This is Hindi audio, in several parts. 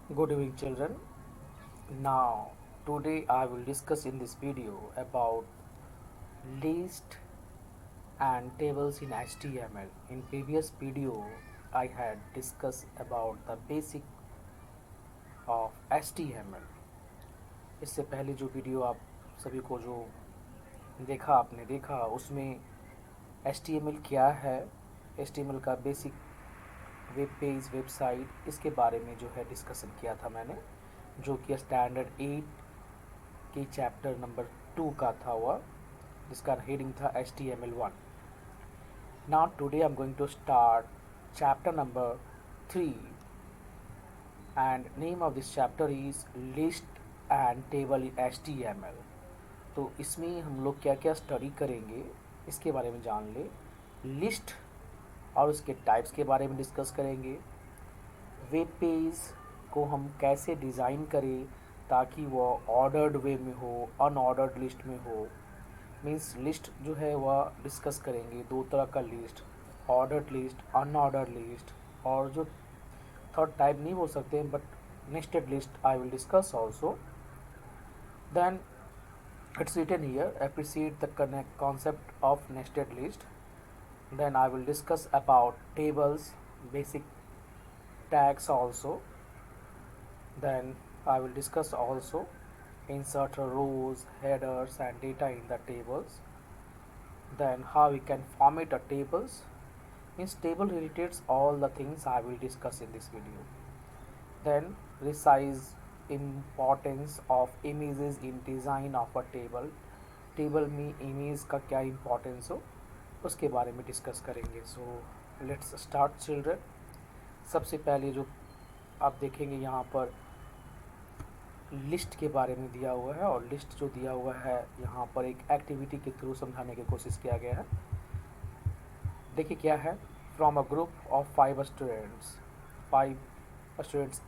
Good evening, children. Now, today I will discuss in this video about list and tables in HTML. In previous video, I had discussed about the basic of HTML. इससे पहले जो वीडियो आप सभी को जो देखा आपने देखा उसमें HTML क्या है, HTML का बेसिक वेब पेज वेबसाइट इसके बारे में जो है डिस्कशन किया था मैंने, जो कि स्टैंडर्ड 8 के चैप्टर नंबर 2 का था वह, जिसका हेडिंग था HTML1. Now today I'm going to start chapter number 3 and name of this chapter is list and table in HTML. तो इसमें हम लोग क्या क्या स्टडी करेंगे इसके बारे में जान ले. लिस्ट और उसके टाइप्स के बारे में डिस्कस करेंगे. वेब पेज को हम कैसे डिज़ाइन करें ताकि वो ऑर्डर्ड वे में हो, अनऑर्डर्ड लिस्ट में हो. मीन्स लिस्ट जो है वह डिस्कस करेंगे. दो तरह का list, ordered list, unordered list. और जो थर्ड टाइप नहीं बोल सकते but nested list I will discuss also. Then it's written here, appreciate the concept of nested list. Then I will discuss about tables, basic tags also. Then I will discuss also insert rows, headers and data in the tables. Then how we can format a tables. Means table related all the things I will discuss in this video. Then resize importance of images in design of a table. Table में इमेज का क्या इम्पोर्टेंस हो उसके बारे में डिस्कस करेंगे. So let's start children. सबसे पहले जो आप देखेंगे यहाँ पर लिस्ट के बारे में दिया हुआ है, और लिस्ट जो दिया हुआ है यहाँ पर एक एक्टिविटी के थ्रू समझाने की कोशिश किया गया है. देखिए क्या है. From a group of 5 students, 5 students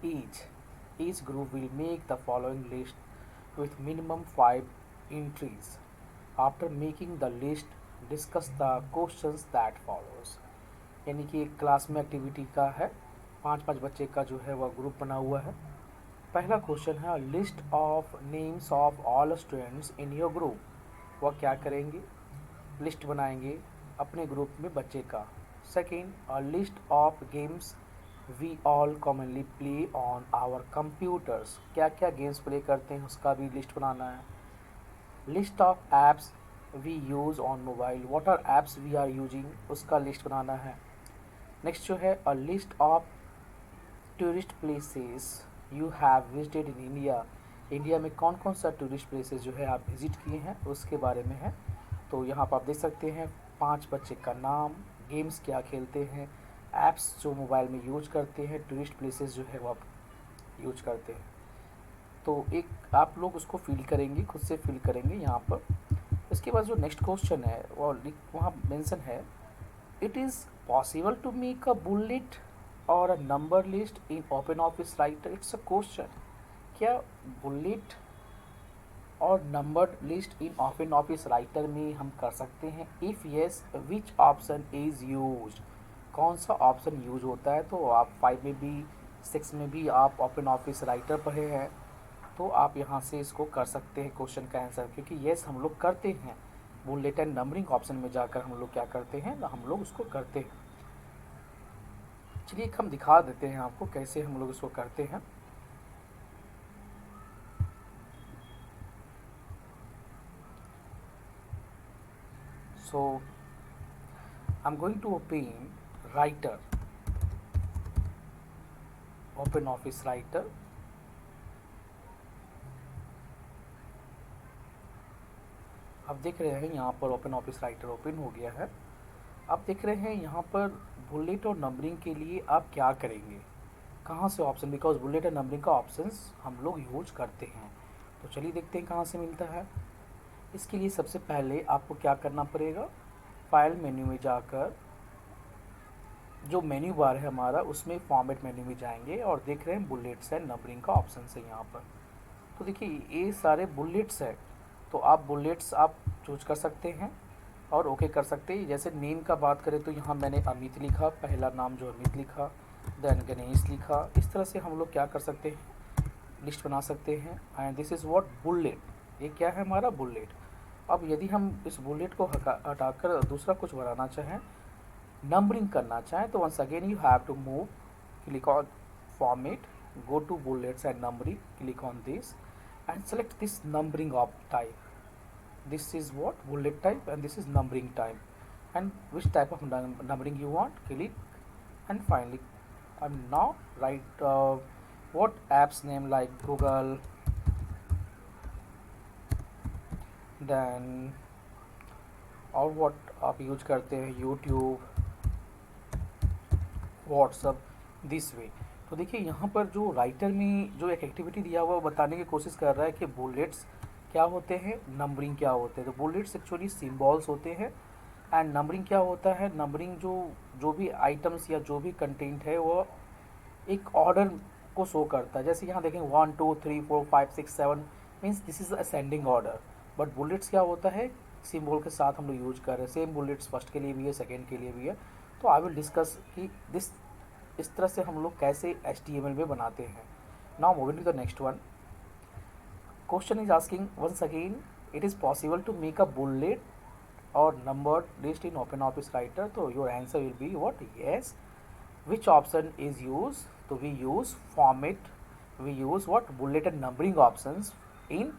each group will make the following list with minimum 5 entries. After making the list, discuss the questions that follows. यानी कि एक क्लास में एक्टिविटी का है, 5 बच्चे का जो है वह ग्रुप बना हुआ है. पहला क्वेश्चन है list of names of all students in your group. वह क्या करेंगे, लिस्ट बनाएंगे अपने ग्रुप में बच्चे का. Second, a list of games we all commonly play on our computers. क्या क्या गेम्स प्ले करते हैं उसका भी लिस्ट बनाना है. List of apps we use on mobile, what are apps we are using उसका लिस्ट बनाना है. नेक्स्ट जो है a list of tourist places you have visited in India. India में कौन कौन सा टूरिस्ट प्लेसेस जो है आप विजिट किए हैं उसके बारे में है. तो यहाँ पर आप देख सकते हैं 5 बच्चे का नाम, गेम्स क्या खेलते हैं, ऐप्स जो मोबाइल में यूज करते हैं, टूरिस्ट प्लेसेस जो है वो आप यूज करते हैं. तो एक आप लोग उसको फिल करेंगे, खुद से फिल करेंगे यहाँ पर. इसके बाद जो नेक्स्ट क्वेश्चन है वो वहाँ मेंशन है, it is possible to make a bullet और a number list in OpenOffice Writer. It's a question, क्या बुलेट और numbered list in OpenOffice Writer में हम कर सकते हैं. If yes, which option is used. कौन सा ऑप्शन यूज होता है. तो आप 5 में भी 6 में भी आप ओपन ऑफिस राइटर पढ़े हैं तो आप यहाँ से इसको कर सकते हैं क्वेश्चन का आंसर. क्योंकि येस हम लोग करते हैं, बुलेट एंड नंबरिंग ऑप्शन में जाकर हम लोग क्या करते हैं, हम लोग उसको करते हैं. चलिए हम दिखा देते हैं आपको कैसे हम लोग इसको करते हैं. So I'm going to open writer, open office writer. आप देख रहे हैं यहाँ पर ओपन ऑफिस राइटर ओपन हो गया है. आप देख रहे हैं यहाँ पर बुलेट और नंबरिंग के लिए आप क्या करेंगे, कहाँ से ऑप्शन, बिकॉज बुलेट और नंबरिंग का ऑप्शंस हम लोग यूज करते हैं. तो चलिए देखते हैं कहाँ से मिलता है. इसके लिए सबसे पहले आपको क्या करना पड़ेगा, फाइल मेन्यू में जाकर जो मेन्यू बार है हमारा उसमें फॉर्मेट मेन्यू में जाएंगे और देख रहे हैं बुलेट्स एंड नंबरिंग का ऑप्शन है यहाँ पर. तो देखिए ये सारे बुलेट्स है, तो आप बुलेट्स आप चूज कर सकते हैं और ओके कर सकते हैं. जैसे नेम का बात करें तो यहाँ मैंने अमित लिखा, पहला नाम जो अमित लिखा. देन गणेश लिखा। इस तरह से हम लोग क्या कर सकते हैं, लिस्ट बना सकते हैं। And this is what bullet, ये क्या है हमारा बुलेट। अब यदि हम इस बुलेट को हटाकर दूसरा कुछ बनाना चाहें, नंबरिंग करना चाहें, तो once again you have to move, click on format, go to bullets and numbering, click on this and select this numbering of type. This is what bullet type and this is numbering type, and which type of numbering you want, click and finally now write what apps name like Google, then और what आप यूज करते हैं, यूट्यूब, व्हाट्सअप, दिस वे। तो देखिए यहाँ पर जो राइटर में जो एक एक्टिविटी दिया हुआ है वो बताने की कोशिश कर रहा है कि बुलेट्स क्या होते हैं, नंबरिंग क्या होते हैं। तो बुलेट्स एक्चुअली सिम्बॉल्स होते हैं एंड नंबरिंग क्या होता है, नंबरिंग जो जो भी आइटम्स या जो भी कंटेंट है वो एक ऑर्डर को शो करता है। जैसे यहाँ देखें 1 2 3 4 5 6 7 means this is ascending order, but bullets क्या होता है, सिम्बॉल के साथ हम लोग यूज कर रहे हैं। सेम बुलेट्स फर्स्ट के लिए भी है, सेकेंड के लिए भी है। तो आई विल डिस्कस कि दिस इस तरह से हम लोग कैसे HTML में बनाते हैं। Now moving to the next one, question is asking once again, it is possible to make a bullet और numbered list in OpenOffice Writer. तो your answer will be what, yes. Which option is used? So we use format, we use what, bullet and numbering options in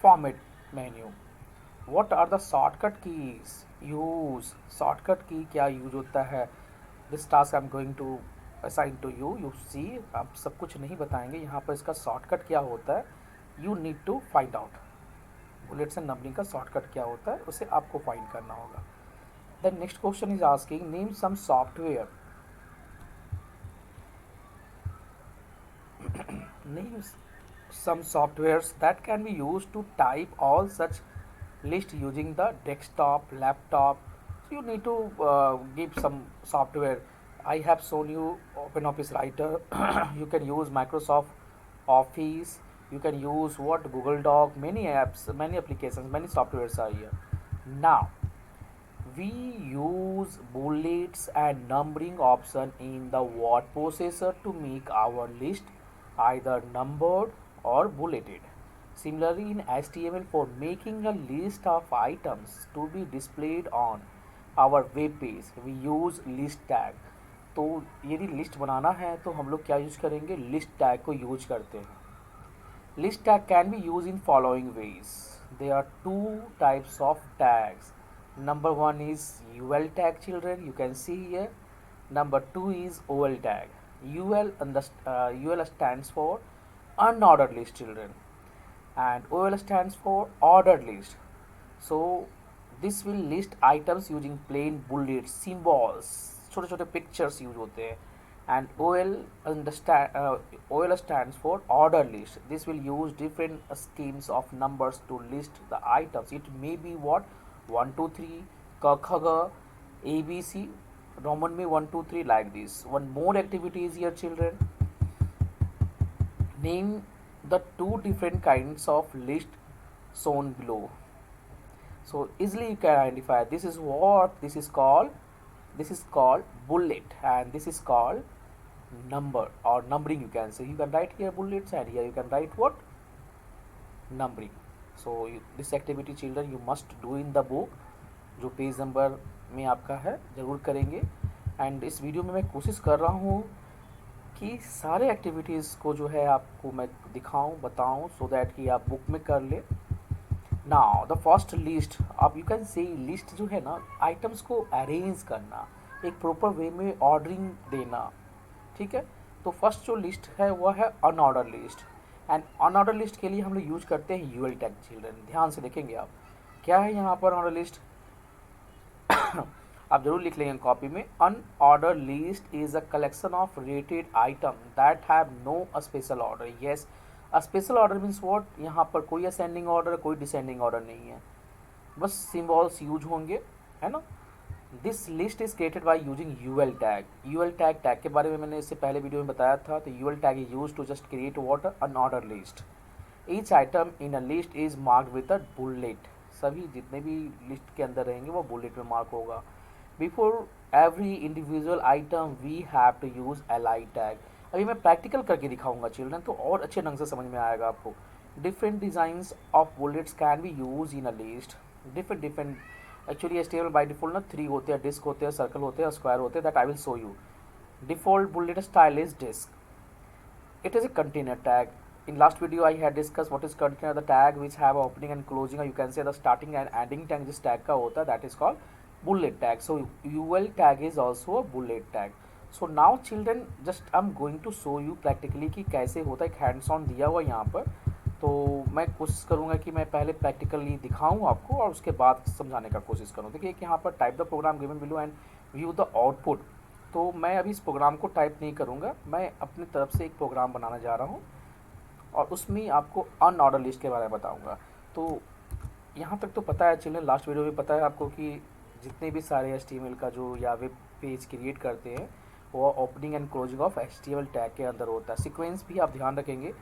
format menu. What are the shortcut keys? Use shortcut key क्या यूज होता है? This task I'm going to assign to you. You see, आप सब कुछ नहीं बताएंगे यहाँ पर, इसका शॉर्टकट क्या होता है you need to find out. Bullets and numbering का शॉर्टकट क्या होता है उसे आपको फाइंड करना होगा। Then next question is asking, name some software. Name some softwares that can be used to type all such list using the desktop, laptop. So you need to give some software. I have shown you OpenOffice Writer. You can use Microsoft Office. You can use what, Google Doc. Many apps, many applications, many softwares are here. Now we use bullets and numbering option in the word processor to make our list either numbered or bulleted. Similarly, in HTML, for making a list of items to be displayed on our web page, we use list tag. तो यदि लिस्ट बनाना है तो हम लोग क्या यूज करेंगे, लिस्ट टैग को यूज करते हैं। List tag can be used in following ways. There are two types of tags. Number one is UL tag, children, you can see here. Number two is OL tag. UL stands for unordered list, children, and OL stands for ordered list. So this will list items using plain bullets, symbols, छोटे छोटे pictures यूज होते हैं। And OL stands for order list. This will use different schemes of numbers to list the items. It may be what, 1 2 3 K K G ABC, Roman में 1 2 3 like this. One more activity is here, children. Name the two different kinds of list shown below. So easily you can identify, this is what, this is called bullet and this is called number or numbering, you can say. You can write here bullets and here you can write what, numbering. So this activity, children, you must do in the book, जो पेज नंबर में आपका है, ज़रूर करेंगे। एंड इस वीडियो में मैं कोशिश कर रहा हूँ कि सारे एक्टिविटीज़ को जो है आपको मैं दिखाऊं, बताऊं, सो दैट कि आप बुक में कर ले। नाउ द फर्स्ट लिस्ट, आप यू कैन से लिस्ट जो है ना, आइटम्स को अरेंज करना, एक प्रॉपर वे में ऑर्डरिंग देना, ठीक है। तो फर्स्ट जो लिस्ट है वह है unordered list, and unordered list के लिए हम लोग यूज करते हैं यूएल टैग। चिल्ड्रन ध्यान से देखेंगे आप, क्या है यहाँ पर अनऑर्डर लिस्ट आप जरूर लिख लेंगे कॉपी में। Unorder list is a collection of rated item that have no special order. Yes, special order means what, यहाँ पर कोई असेंडिंग ऑर्डर, कोई डिसेंडिंग ऑर्डर नहीं है, बस सिम्बॉल्स यूज होंगे, है ना। This list is created by using UL tag. UL tag के बारे में मैंने इससे पहले वीडियो में बताया था। तो UL tag is use to just create what, an order list. Each item in a list is marked with a bullet. सभी जितने भी लिस्ट के अंदर रहेंगे वो बुलेट में मार्क होगा। Before every individual item we have to use li tag. अभी मैं प्रैक्टिकल करके दिखाऊंगा चिल्ड्रन, तो और अच्छे ढंग से समझ में आएगा आपको. Different designs of bullets can be use in a list. Different different actually HTML by default ना 3 होते हैं, डिस्क होते हैं, सर्कल होते हैं, स्क्वायर होते हैं. That I will show you. Default bullet style is disk. It is a container tag. In last video I had discussed what is container, the tag which have opening and closing, or you can say the starting and ending tag जिस tag का होता है, that is called bullet tag. So UL tag is also a bullet tag. So now children, just I'm going to show you practically कि कैसे होता है. एक hands on दिया हुआ यहाँ पर, तो मैं कोशिश करूँगा कि मैं पहले प्रैक्टिकली दिखाऊँ आपको और उसके बाद समझाने का कोशिश करूँ. देखिए कि यहाँ पर type the program given below and view the output. तो मैं अभी इस प्रोग्राम को टाइप नहीं करूँगा, मैं अपनी तरफ से एक प्रोग्राम बनाना जा रहा हूँ और उसमें आपको अनऑर्डर लिस्ट के बारे में बताऊँगा. तो यहाँ तक तो पता है चिल्ड्रन, लास्ट वीडियो में पता है आपको कि जितने भी सारे HTML का जो या वेब पेज क्रिएट करते हैं वो opening and closing of HTML tag के अंदर होता है. सीक्वेंस भी आप ध्यान रखेंगे.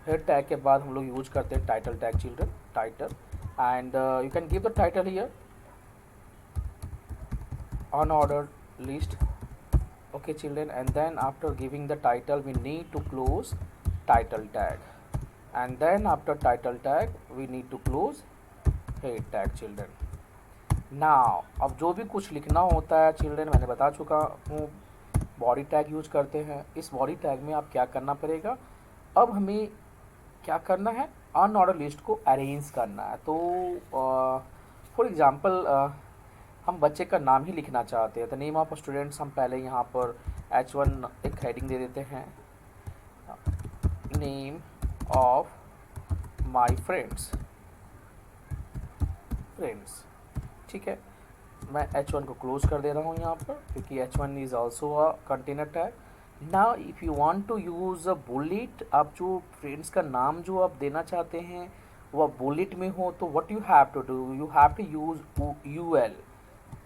हेड टैग के बाद हम लोग यूज करते हैं title tag children, title, and you can give the title here unordered list. Okay children, and then after giving the title we need to close title tag, and then after title tag we need to close head tag children. Now अब जो भी कुछ लिखना होता है चिल्ड्रन मैंने बता चुका हूँ, बॉडी टैग यूज करते हैं. इस बॉडी टैग में आप क्या करना पड़ेगा, अब हमें क्या करना है, अनऑर्डर लिस्ट को अरेंज करना है. तो फॉर एग्जांपल हम बच्चे का नाम ही लिखना चाहते हैं. द नेम ऑफ स्टूडेंट्स हम पहले यहाँ पर H1 एक हेडिंग दे देते हैं, नेम ऑफ माय फ्रेंड्स. ठीक है, मैं H1 को क्लोज कर दे रहा हूँ यहाँ पर क्योंकि H1 is also a container tag. Now if you want to use a bullet, आप जो फ्रेंड्स का नाम जो आप देना चाहते हैं वह बुलेट में हो, तो what you have to do, you have to use UL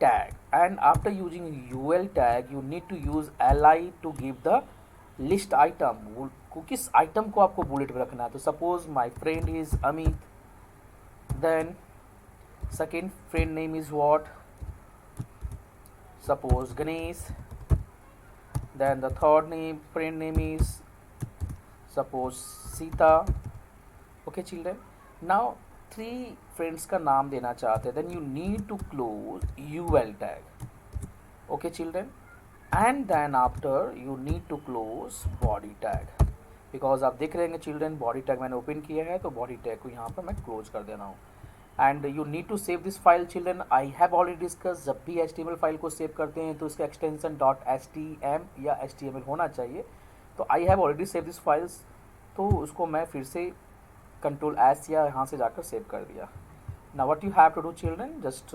tag, and after using UL tag you need to use li to give the list item. को किस आइटम को आपको बुलेट में रखना है. तो suppose my friend is Amit, then second friend name is what, suppose Ganesh, then the third friend name is suppose Sita. Okay children, now 3 friends का नाम देना चाहते हैं, then you need to close UL tag. Okay children, and then after you need to close body tag, because आप देख रहे हैं चिल्ड्रन बॉडी टैग मैंने ओपन किया है, तो बॉडी टैग को यहाँ पर मैं क्लोज कर दे रहा हूँ. And you need to save this file children. I have already discuss, जब भी HTML फाइल को सेव करते हैं तो इसका एक्सटेंशन .htm या HTML होना चाहिए. तो आई have already save this files, तो उसको मैं फिर से Ctrl+S या यहाँ से जाकर सेव कर दिया. Now what you have to do children, just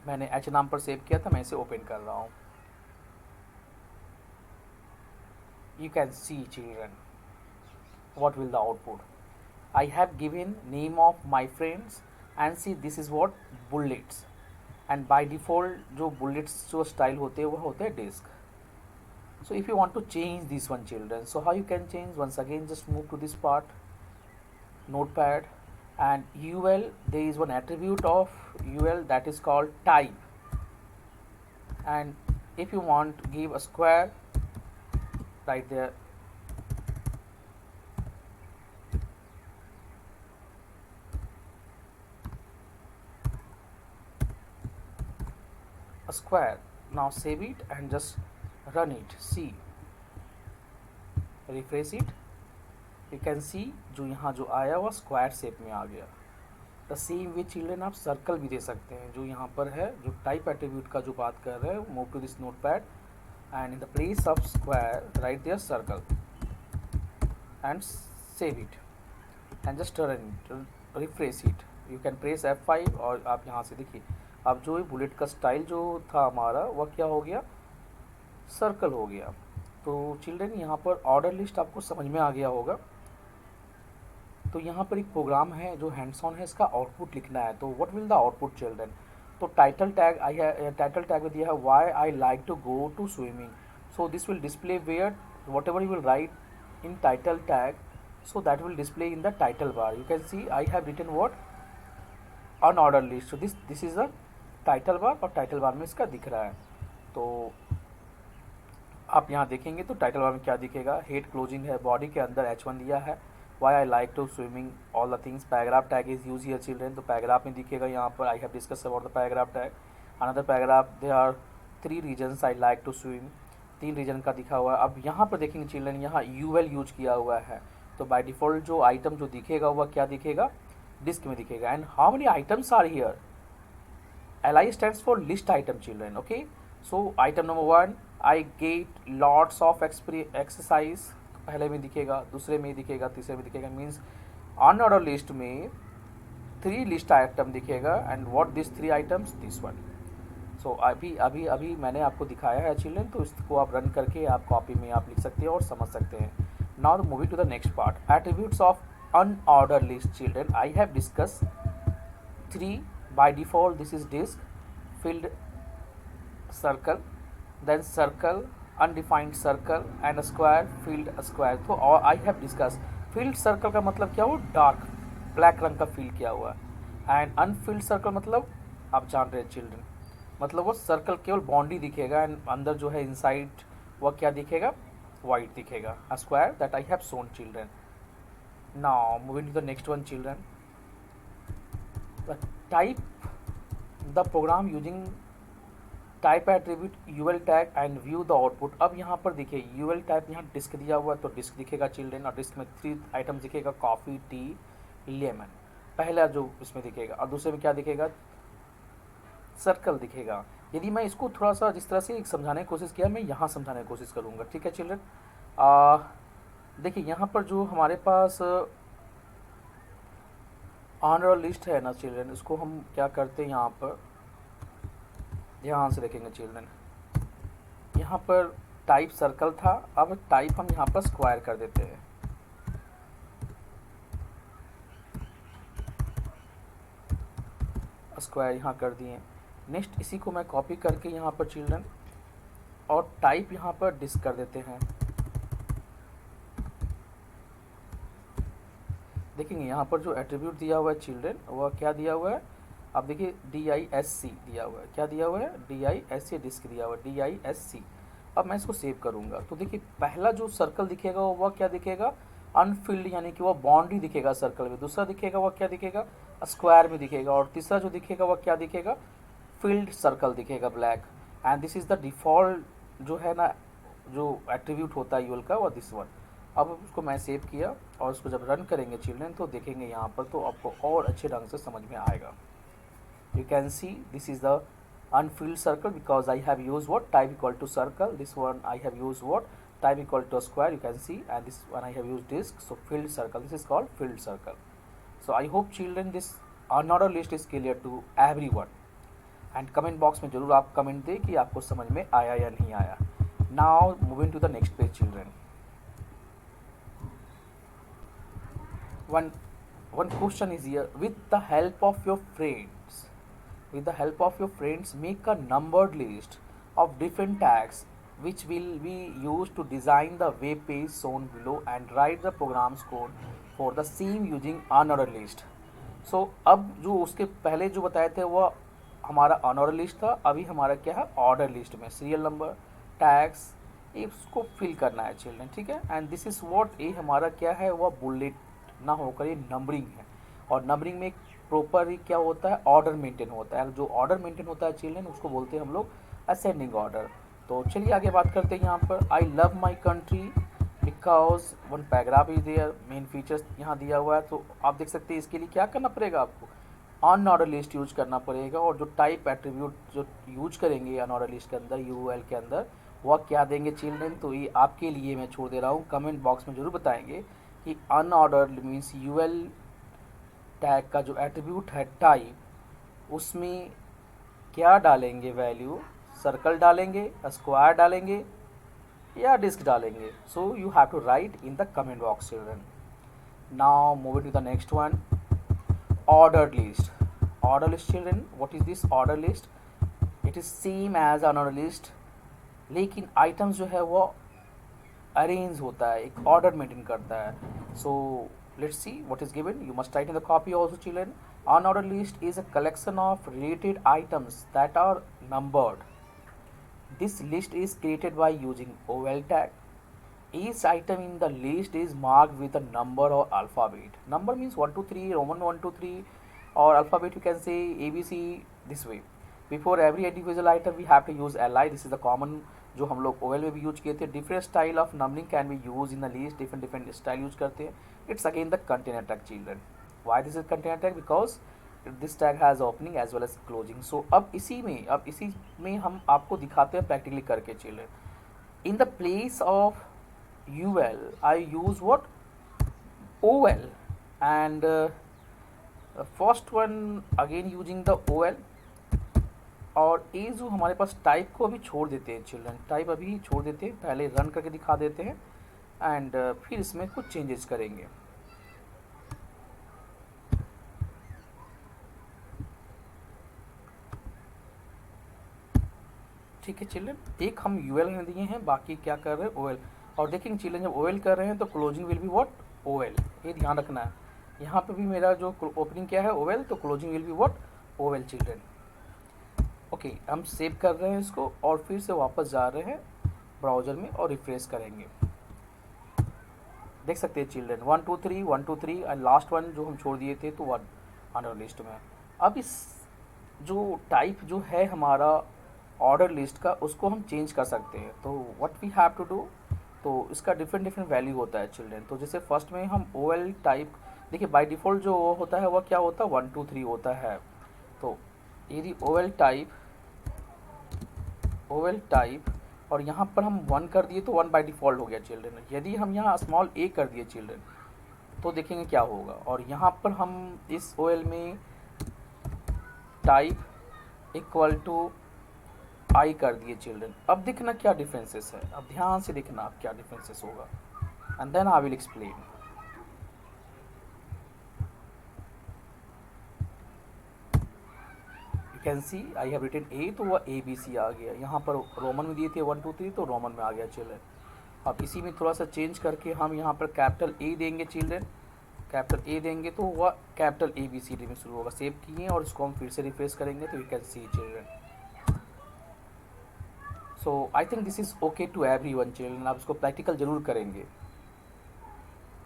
मैंने H नाम पर सेव किया था, मैं इसे ओपन कर रहा हूँ. You can see children what will the output. I have given name of my friends and see this is what bullets, and by default जो bullets जो style होते हैं वो होते हैं disk. So if you want to change this one children, so how you can change, once again just move to this part, notepad, and UL, there is one attribute of UL that is called type, and if you want to give a square right there, a square. Now save it and just run it. See, refresh it, you can see जो यहाँ जो आया वो स्क्वायर शेप में आ गया. द सेम वे चिल्ड्रन आप सर्कल भी दे सकते हैं, जो यहाँ पर है जो टाइप एट्रीब्यूट का जो बात कर रहे हैं. Move to this notepad and in the place of square write there circle and save it and just run it, refresh it. You can press F5 और आप यहाँ से देखिए अब जो बुलेट का स्टाइल जो था हमारा वह क्या हो गया, सर्कल हो गया. तो चिल्ड्रन यहाँ पर ऑर्डर लिस्ट आपको समझ में आ गया होगा. तो यहाँ पर एक प्रोग्राम है जो हैंड्स ऑन है, इसका आउटपुट लिखना है. तो what will the output children, तो टाइटल टैग टाइटल टैग में दिया है why I like to go to swimming. So this will display where whatever you will write in title tag, so that will display in the title bar. You can see I have written what, unordered list. So this is the title bar, और टाइटल बार में इसका दिख रहा है। तो आप यहाँ देखेंगे तो टाइटल बार में क्या दिखेगा, हेड क्लोजिंग है, बॉडी के अंदर H1 दिया है, why I like to swimming all the things, paragraph tag is use here children, तो पैराग्राफ में दिखेगा यहाँ पर I have discuss about the paragraph tag. Another paragraph, they are 3 reasons I like to swim, 3 reason का दिखा हुआ है। अब यहाँ पर देखेंगे चिल्ड्रेन, यहाँ यूएल यूज किया हुआ है, तो बाय डिफ़ॉल्ट जो आइटम जो दिखेगा वह क्या दिखेगा, डिस्क में दिखेगा। And how many items are here, LI stands for list item children, okay? So item number 1, I get lots of exercise, पहले में दिखेगा, दूसरे में दिखेगा, तीसरे में दिखेगा, मीन्स अनऑर्डर लिस्ट में 3 लिस्ट आइटम दिखेगा। And what this 3 items, this one. So अभी अभी अभी मैंने आपको दिखाया है चिल्ड्रन, तो इसको आप रन करके आप कॉपी में आप लिख सकते हैं और समझ सकते हैं। Now moving to the next part, attributes of unorder list children, I have discuss 3. By default this is disk, filled circle, then circle, undefined circle and a square, filled a square। तो और I have discussed filled circle का मतलब क्या हुआ, डार्क ब्लैक रंग का फिल किया हुआ है। एंड अनफिल्ड सर्कल मतलब आप जान रहे हैं चिल्ड्रन, मतलब वो सर्कल केवल बाउंड्री दिखेगा एंड अंदर जो है इनसाइड वह क्या दिखेगा, वाइट दिखेगा। A square that I have shown children. Now moving to the next one children, type the program using type attribute UL tag and view the output। अब यहाँ पर देखिए UL type यहाँ डिस्क दिया हुआ है, तो डिस्क दिखेगा चिल्ड्रन, और डिस्क में 3 आइटम दिखेगा, कॉफ़ी, टी, लेमन, पहला जो इसमें दिखेगा, और दूसरे में क्या दिखेगा, सर्कल दिखेगा। यदि मैं इसको थोड़ा सा जिस तरह से समझाने की कोशिश किया, मैं यहाँ समझाने की कोशिश करूँगा, ठीक है चिल्ड्रन। देखिए यहाँ पर जो हमारे पास ऑनर लिस्ट है ना चिल्ड्रन, इसको हम क्या करते हैं, यहाँ पर ध्यान से देखेंगे चिल्ड्रन, यहाँ पर टाइप सर्कल था, अब टाइप हम यहाँ पर स्क्वायर कर देते हैं। स्क्वायर यहाँ कर दिए। नेक्स्ट इसी को मैं कॉपी करके यहाँ पर चिल्ड्रन और टाइप यहाँ पर डिस्क कर देते हैं। देखेंगे यहाँ पर जो एट्रीब्यूट दिया हुआ है चिल्ड्रन, वह क्या दिया हुआ है, अब देखिए DISC दिया हुआ है, क्या दिया हुआ है, DISC डिस्क दिया हुआ है, DISC। अब मैं इसको सेव करूँगा, तो देखिए पहला जो सर्कल दिखेगा वह क्या दिखेगा, अनफिल्ड, यानी कि वह बाउंड्री दिखेगा सर्कल में। दूसरा दिखेगा वह क्या दिखेगा, स्क्वायर में दिखेगा। और तीसरा जो दिखेगा वह क्या दिखेगा, फिल्ड सर्कल दिखेगा, black. And this is the default जो है ना, जो एट्रीब्यूट होता है यूएल का, वह दिस वन। अब उसको मैं सेव किया और उसको जब रन करेंगे चिल्ड्रन, तो देखेंगे यहाँ पर, तो आपको और अच्छे ढंग से समझ में आएगा। You can see this is the unfilled circle because I have used what, type equal to circle, this one I have used what, type equal to a square, you can see, and this one I have used disk, so filled circle, this is called filled circle. So I hope children this unordered list is clear to everyone, and comment box में जरूर आप कमेंट दें कि आपको समझ में आया या नहीं आया। Now moving to the next page children, one question is here, with the help of your friends make a numbered list of different tags which will be used to design the web page shown below and write the program's code for the same using unordered list। So अब जो उसके पहले जो बताए थे वह हमारा अनऑर्डर लिस्ट था, अभी हमारा क्या है, ऑर्डर लिस्ट में सीरियल नंबर, टैग्स, इसको फिल करना है चिल्ड्रन, ठीक है। एंड दिस इज़ व्हाट, ये हमारा क्या है, वह बुलेट ना होकर ये नंबरिंग है, और नंबरिंग में प्रॉपर क्या होता है, ऑर्डर मेंटेन होता है। जो ऑर्डर मेंटेन होता है चिल्ड्रन, उसको बोलते हैं हम लोग असेंडिंग ऑर्डर। तो चलिए आगे बात करते हैं। यहाँ पर I love my country because one paragraph is there, main features यहाँ दिया हुआ है। तो आप देख सकते हैं इसके लिए क्या करना पड़ेगा, आपको अनऑर्डर लिस्ट यूज करना पड़ेगा, और जो टाइप एट्रीब्यूट जो यूज करेंगे अनऑर्डर लिस्ट के अंदर, यूएल के अंदर, वह क्या देंगे चिल्ड्रन, तो ये आपके लिए मैं छोड़ दे रहा हूँ, कमेंट बॉक्स में जरूर बताएंगे कि अनऑर्डर मीन्स यूएल टैग का जो एट्रीब्यूट है टाइप, उसमें क्या डालेंगे वैल्यू, सर्कल डालेंगे, स्क्वायर डालेंगे या डिस्क डालेंगे। So you have to write in the comment box children. Now moving to the next one, ordered list। order list children, what is this order list, it is same as another list, लेकिन आइटम्स जो है वो अरेंज होता है, एक ऑर्डर मेंटेन करता है। So let's see what is given, you must write in the copy also children. Unordered list is a collection of related items that are numbered. This list is created by using OL tag. Each item in the list is marked with a number or alphabet. Number means 1 2 3, Roman 1 2 3, or alphabet you can say ABC this way. Before every individual item we have to use li. This is the common जो हम लोग OL में भी यूज किए थे. Different style of numbering can be used in the list. Different style use करते हैं. It's again the container tag children. Why this is container tag? Because this tag has opening as well as closing. So अब इसी में हम आपको दिखाते हैं प्रैक्टिकली करके children. In the place of UL I use what? OL. And first one again using the OL. और ये जो हमारे पास टाइप को अभी छोड़ देते हैं चिल्ड्रन, टाइप अभी छोड़ देते हैं, पहले रन करके दिखा देते हैं एंड फिर इसमें कुछ चेंजेस करेंगे. ठीक है चिल्ड्रन, एक हम UL में दिए हैं, बाकी क्या कर रहे हैं OL. और देखेंगे चिल्ड्रन जब OL कर रहे हैं तो closing will be what? OL. ये ध्यान रखना है. यहाँ पे भी मेरा जो ओपनिंग क्या है OL, तो closing will be what? OL children. Okay, हम सेव कर रहे हैं इसको और फिर से वापस जा रहे हैं ब्राउज़र में और रिफ्रेश करेंगे. देख सकते हैं चिल्ड्रन 1 2 3 1 2 3 एंड लास्ट वन जो हम छोड़ दिए थे तो वन अंडर लिस्ट में. अब इस जो टाइप जो है हमारा ऑर्डर लिस्ट का उसको हम चेंज कर सकते हैं. तो what we have to do, तो इसका डिफरेंट वैल्यू होता है चिल्ड्रन. तो जैसे फर्स्ट में हम OL टाइप, देखिए बाय डिफ़ॉल्ट जो होता है वह क्या होता है 1 2 3 होता है. तो यदि OL टाइप और यहाँ पर हम 1 कर दिए तो 1 बाय डिफ़ॉल्ट हो गया चिल्ड्रन. यदि हम यहाँ स्मॉल a कर दिए चिल्ड्रन तो देखेंगे क्या होगा. और यहाँ पर हम इस OL में टाइप इक्वल टू I कर दिए चिल्ड्रन. अब देखना क्या डिफरेंसेस है, अब ध्यान से देखना अब क्या डिफरेंसेस होगा and then I will explain. You can see I have written A, तो वह ABC आ गया. यहाँ पर रोमन में दिए थे 1 2 3 तो रोमन में आ गया चिल्ड्रन. अब इसी में थोड़ा सा चेंज करके हम यहाँ पर कैपिटल A देंगे चिल्ड्रन. कैपिटल A देंगे तो वह कैपिटल ABCD में शुरू होगा. सेव किए और इसको हम फिर से रिफ्रेश करेंगे तो you can see children. So I think this is okay to everyone children. आप इसको प्रैक्टिकल ज़रूर करेंगे.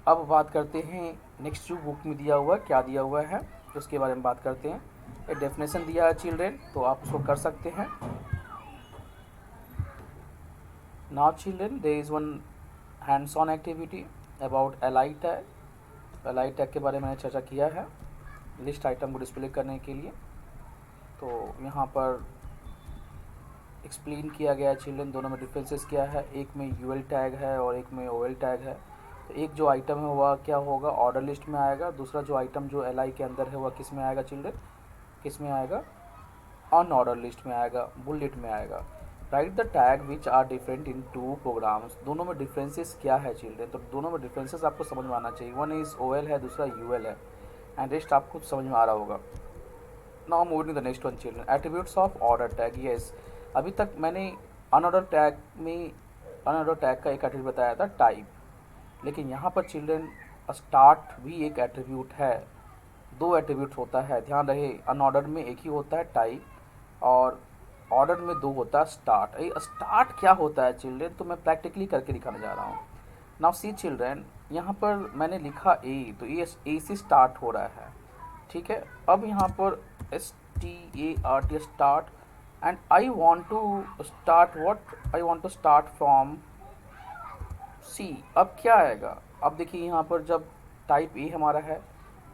अब बात करते हैं नेक्स्ट जो बुक में दिया हुआ है, क्या दिया हुआ है उसके बारे में बात करते हैं. एक डेफिनेशन दिया है चिल्ड्रन, तो आप उसको कर सकते हैं. Now children there is one hands on activity about LI tag. LI tag के बारे में मैंने चर्चा किया है लिस्ट आइटम को डिस्प्ले करने के लिए. तो यहाँ पर एक्सप्लेन किया गया है चिल्ड्रन दोनों में डिफरेंसेस क्या है. एक में UL टैग है और एक में OL टैग है. तो एक जो आइटम है वह क्या होगा ऑर्डर लिस्ट में आएगा. दूसरा जो आइटम जो LI के अंदर है वह किस में आएगा चिल्ड्रन? किस में आएगा? अनऑर्डर लिस्ट में आएगा, बुलेट में आएगा. Write the tag which are different in 2 programs. दोनों में डिफरेंसेस क्या है चिल्ड्रन? तो दोनों में डिफरेंसेस आपको समझ में आना चाहिए. वन इज़ OL है, दूसरा UL है एंड रेस्ट आपको समझ में आ रहा होगा. Now moving the next one children attributes of order tag. Yes, अभी तक मैंने अनऑर्डर टैग का एक एट्रीब्यूट बताया था टाइप. लेकिन यहाँ पर चिल्ड्रन स्टार्ट भी एक एट्रीब्यूट है. 2 एट्रीब्यूट होता है, ध्यान रहे. अनऑर्डर में एक ही होता है टाइप और ऑर्डर में 2 होता है स्टार्ट. ये स्टार्ट क्या होता है चिल्ड्रन, तो मैं प्रैक्टिकली करके दिखाने जा रहा हूँ. नाउ सी चिल्ड्रन, यहाँ पर मैंने लिखा A, तो ये A से स्टार्ट हो रहा है. ठीक है, अब यहाँ पर START start and I want to start what? I want to start from C. अब क्या आएगा? अब देखिए यहाँ पर जब टाइप A हमारा है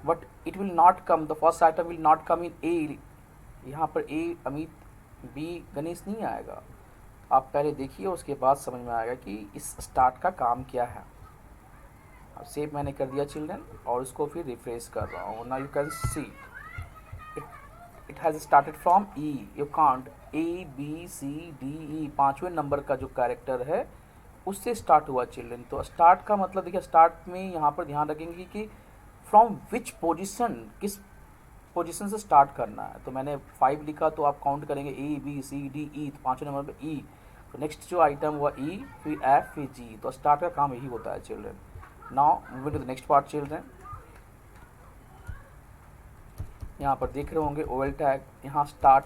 but it will not come, the first item will not come in A. यहाँ पर A अमित, B गणेश नहीं आएगा. आप पहले देखिए उसके बाद समझ में आएगा कि इस स्टार्ट का काम क्या है. अब सेव मैंने कर दिया चिल्ड्रन और इसको फिर रिफ्रेश कर रहा हूँ. Now you can C it has started from E. You can't A B C D E 5वें नंबर का जो कैरेक्टर है उससे स्टार्ट हुआ चिल्ड्रन. तो स्टार्ट का मतलब देखिए स्टार्ट में यहाँ पर ध्यान रखेंगे कि फ्रॉम विच पोजीशन, किस पोजीशन से स्टार्ट करना है. तो मैंने 5 लिखा तो आप काउंट करेंगे A B C D E, तो 5वें नंबर पे E. तो नेक्स्ट जो आइटम हुआ E, फिर F, फिर G. तो स्टार्ट का काम यही होता है children. Now moving to the next part children. यहाँ पर देख रहे होंगे ओवल टैग, यहाँ स्टार्ट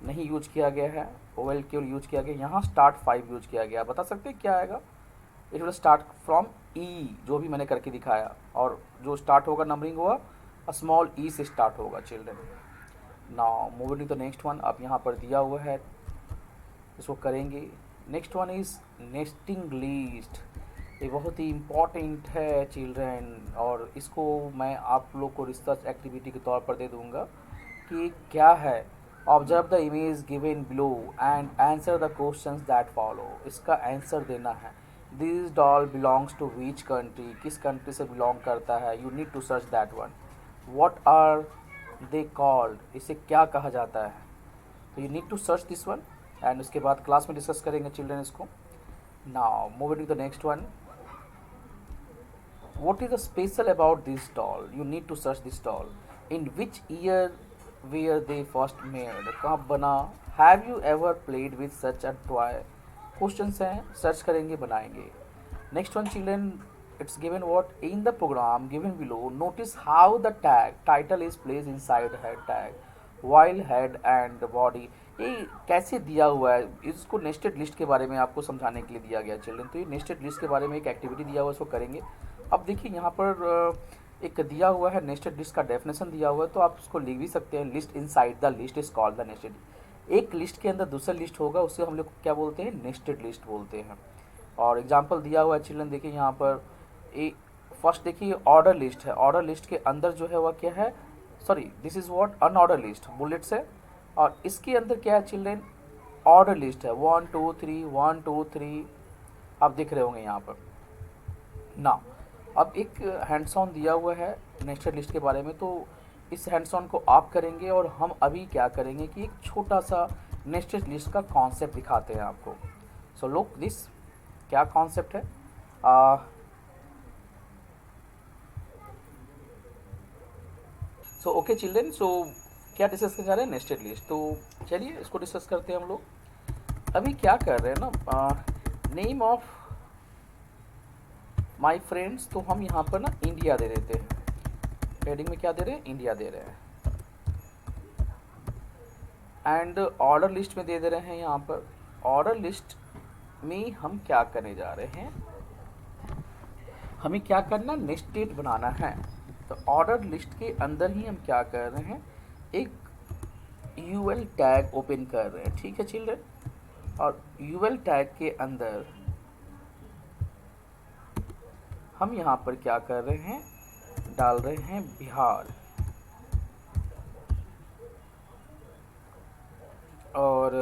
नहीं यूज किया गया है, ओवल केवल यूज किया गया, यहाँ स्टार्ट 5 यूज किया गया। बता सकते हैं क्या आएगा? इट विल स्टार्ट फ्रॉम ई, जो भी मैंने करके दिखाया, और जो स्टार्ट होगा नंबरिंग हुआ स्मॉल ई से स्टार्ट होगा children. Now moving to the next one, अब यहाँ पर दिया हुआ है, इसको करेंगे। Next one is nesting list. ये बहुत ही इम्पॉर्टेंट है चिल्ड्रन, और इसको मैं आप लोग को रिसर्च एक्टिविटी के तौर पर दे दूंगा कि क्या है। Observe the image given below and answer the questions that follow. इसका आंसर देना है। This doll belongs to which country, किस कंट्री से बिलोंग करता है, you need to search that one. What are they called, इसे क्या कहा जाता है, तो you need to search this one, and उसके बाद क्लास में डिस्कस करेंगे चिल्ड्रन इसको। Now moving to the next one, what is the special about this doll, you need to search this doll, in which year were they first made, कब बना, have you ever played with such a toy, questions हैं, सर्च करेंगे, बनाएंगे। Next one children, it's given what in the program given below, notice how the tag title is place inside head tag while head and body. ये कैसे दिया हुआ है, इसको नेस्टेड लिस्ट के बारे में आपको समझाने के लिए दिया गया चिल्ड्रन। तो ये नेस्टेड लिस्ट के बारे में एक एक्टिविटी दिया हुआ है, इसको करेंगे। अब देखिए यहाँ पर एक दिया हुआ है नेस्टेड लिस्ट का डेफिनेशन दिया हुआ है, तो आप उसको लिख भी सकते हैं। List inside the list is called the nested. एक लिस्ट के अंदर दूसरा लिस्ट होगा, उससे हम लोग क्या बोलते हैं, नेस्टेड लिस्ट बोलते हैं। और एग्जांपल दिया हुआ है चिल्ड्रन, देखिए यहाँ पर फर्स्ट देखिए ऑर्डर लिस्ट है, ऑर्डर लिस्ट के अंदर जो है वह क्या है, sorry this is what unordered list bullets है, और इसके अंदर क्या है चिल्ड्रन, ऑर्डर लिस्ट है 1 2 3 1 2 3, आप देख रहे होंगे यहाँ पर ना। अब एक हैंड्स ऑन दिया हुआ है नेस्टेड लिस्ट के बारे में, तो इस हैंड्स ऑन को आप करेंगे, और हम अभी क्या करेंगे कि एक छोटा सा नेस्टेड लिस्ट का कॉन्सेप्ट दिखाते हैं आपको। सो लुक दिस, क्या कॉन्सेप्ट है। सो ओके चिल्ड्रन, सो क्या डिस्कस करने जा रहे हैं, नेस्टेड लिस्ट। तो चलिए इसको डिस्कस करते हैं हम लोग। अभी क्या कर रहे हैं ना, नेम ऑफ माय फ्रेंड्स, तो हम यहाँ पर ना इंडिया दे देते हैं। हेडिंग में क्या दे रहे हैं, इंडिया दे रहे हैं। एंड ऑर्डर लिस्ट में दे रहे हैं यहाँ पर। ऑर्डर लिस्ट में हम क्या करने जा रहे हैं, हमें क्या करना, नेस्टेड बनाना है। तो ऑर्डर लिस्ट के अंदर ही हम क्या कर रहे हैं, एक यूएल टैग ओपन कर रहे हैं, ठीक है चिल्ड्रन। और यूएल टैग के अंदर हम यहाँ पर क्या कर रहे हैं, डाल रहे हैं बिहार, और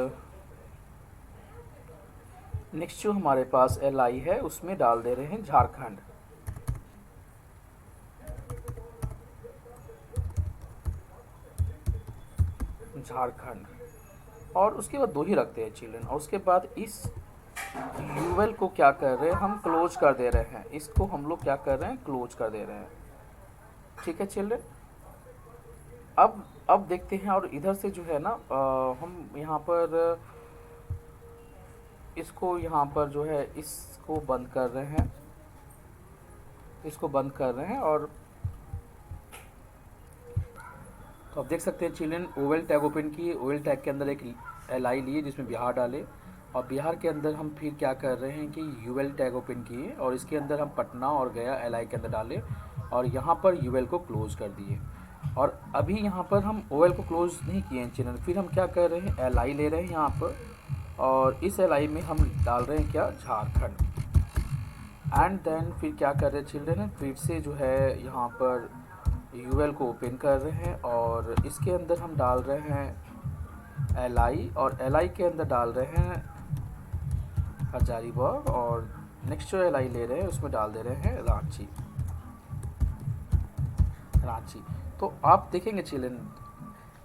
नेक्स्ट जो हमारे पास LI है उसमें डाल दे रहे हैं झारखंड। झारखंड, और उसके बाद 2 ही रखते हैं चिल्ड्रन। और उसके बाद इस यूएल को क्या कर रहे हैं, हम क्लोज कर दे रहे हैं, इसको हम लोग क्या कर रहे हैं, क्लोज कर दे रहे हैं, ठीक है चिल्ड्रन। अब देखते हैं, और इधर से जो है ना हम यहाँ पर इसको यहाँ पर जो है इसको बंद कर रहे हैं, इसको बंद कर रहे हैं। और तो आप देख सकते हैं चिल्ड्रन, ओवेल टैग ओपन किए, ओवेल टैग के अंदर एक LI लिए जिसमें बिहार डाले, और बिहार के अंदर हम फिर क्या कर रहे हैं कि यूएल टैग ओपन किए, और इसके अंदर हम पटना और गया LI के अंदर डाले, और यहाँ पर यूएल को क्लोज कर दिए। और अभी यहाँ पर हम ओएल को क्लोज नहीं किए हैं चिल्ड्रन, फिर हम क्या कर रहे हैं, LI ले रहे हैं यहाँ पर, और इस LI में हम डाल रहे हैं क्या, झारखंड। एंड देन फिर क्या कर रहे हैं चिल्ड्रन, फिर से जो है यहाँ पर यूएल को ओपन कर रहे हैं, और इसके अंदर हम डाल रहे हैं LI, और LI के अंदर डाल रहे हैं हजारीबाग, और नेक्स्ट जो LI ले रहे हैं उसमें डाल दे रहे हैं रांची। तो आप देखेंगे चिल्ड्रन,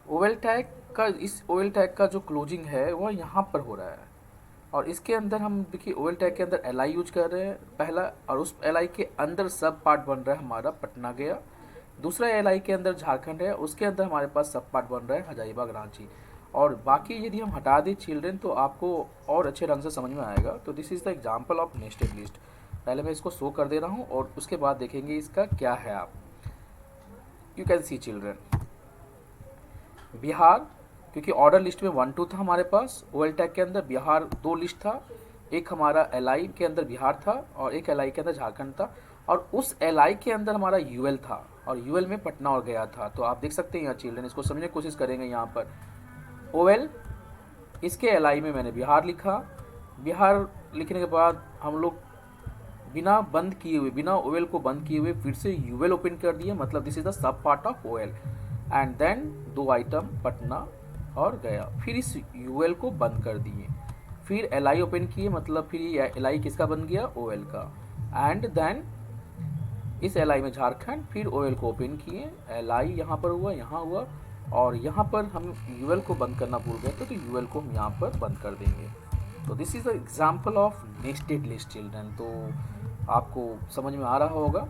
ओवेल टैग का, इस ओवेल टैग का जो क्लोजिंग है वह यहाँ पर हो रहा है, और इसके अंदर हम देखिए ओवेल टैग के अंदर LI यूज कर रहे हैं पहला, और उस LI के अंदर सब पार्ट बन रहा है हमारा पटना गया। दूसरा LI के अंदर झारखंड है, उसके अंदर हमारे पास सब पार्ट बन रहा है हजारीबाग रांची। और बाकी यदि हम हटा दें चिल्ड्रन तो आपको और अच्छे ढंग से समझ में आएगा। तो this is the example of nested list. पहले मैं इसको शो कर दे रहा हूँ, और उसके बाद देखेंगे इसका क्या है। आप you can see children, Bihar, क्योंकि ऑर्डर लिस्ट में 1 2 था हमारे पास, ओएल टैग के अंदर बिहार 2 लिस्ट था, एक हमारा एलआई के अंदर बिहार था और एक एलआई के अंदर झारखंड था, और उस एलआई के अंदर हमारा यूएल था और यूएल में पटना और गया था। तो आप देख सकते हैं यहाँ चिल्ड्रन, इसको समझने की कोशिश करेंगे। यहाँ पर ओएल, इसके एलआई में मैंने बिहार लिखा, बिहार लिखने के बाद हम लोग बिना बंद किए हुए, बिना ओएल को बंद किए हुए फिर से यूएल ओपन कर दिए, मतलब this is the sub part of OL, and then 2 item Patna और गया, फिर इस यूएल को बंद कर दिए, फिर एलआई ओपन किए, मतलब फिर ये एलआई किसका बन गया, ओएल का, एंड देन इस एलआई में झारखंड, फिर ओएल को ओपन किए, एलआई यहाँ पर हुआ, यहाँ हुआ, और यहाँ पर हम यूएल को बंद करना भूल गए थे, तो यूएल को हम यहाँ पर बंद कर देंगे। तो this is the example of nested list children. तो आपको समझ में आ रहा होगा,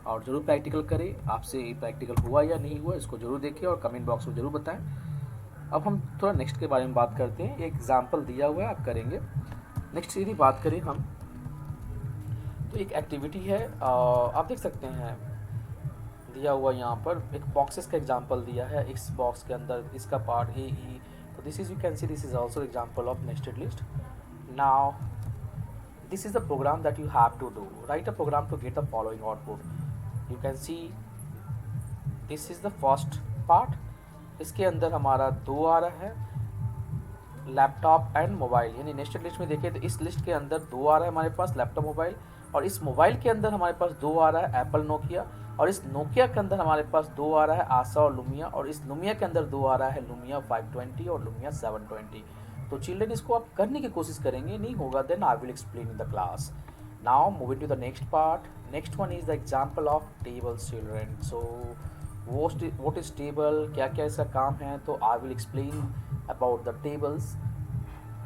और ज़रूर प्रैक्टिकल करें। आपसे प्रैक्टिकल हुआ या नहीं हुआ इसको ज़रूर देखिए और कमेंट बॉक्स में ज़रूर बताएं। अब हम थोड़ा नेक्स्ट के बारे में बात करते हैं। एक एग्जाम्पल दिया हुआ है, आप करेंगे। नेक्स्ट यदि बात करें हम, तो एक एक्टिविटी है, आप देख सकते हैं दिया हुआ यहाँ पर एक बॉक्सेस का एग्जाम्पल दिया है, इस बॉक्स के अंदर इसका पार्ट ए ई, तो this is, you can see this is also example of nested list. Now this is the program that you have to do. Write a program to get the following output. You can see this is the first part. इसके अंदर हमारा 2 आ रहा है, लैपटॉप एंड मोबाइल, यानी नेस्टेड लिस्ट में देखिए तो इस लिस्ट के अंदर 2 आ रहा है हमारे पास लैपटॉप मोबाइल, और इस मोबाइल के अंदर हमारे पास 2 आ रहा है एप्पल नोकिया, और इस नोकिया के अंदर हमारे पास 2 आ रहा है आसा और लुमिया, और इस लुमिया के अंदर 2 आ रहा है लुमिया 520 और लुमिया 720। तो चिल्ड्रन इसको आप करने की कोशिश करेंगे, नहीं होगा then I will explain in the class. Now moving to the next part. Next one is the example of tables children. So what is table, क्या क्या इसका काम है, तो I will explain about the tables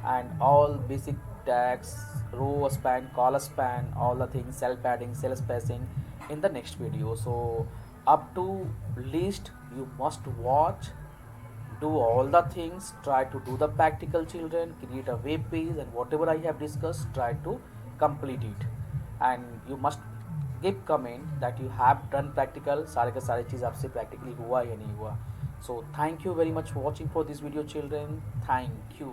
and all basic tags, row span, column span, all the things, cell padding, cell spacing in the next video. So up to list you must watch, do all the things, try to do the practical children, create a web page, and whatever I have discussed try to complete it, and you must give comment that you have done practical, सारे के सारे चीज़ आपसे practically हुआ या नहीं हुआ। So thank you very much for watching for this video children, thank you।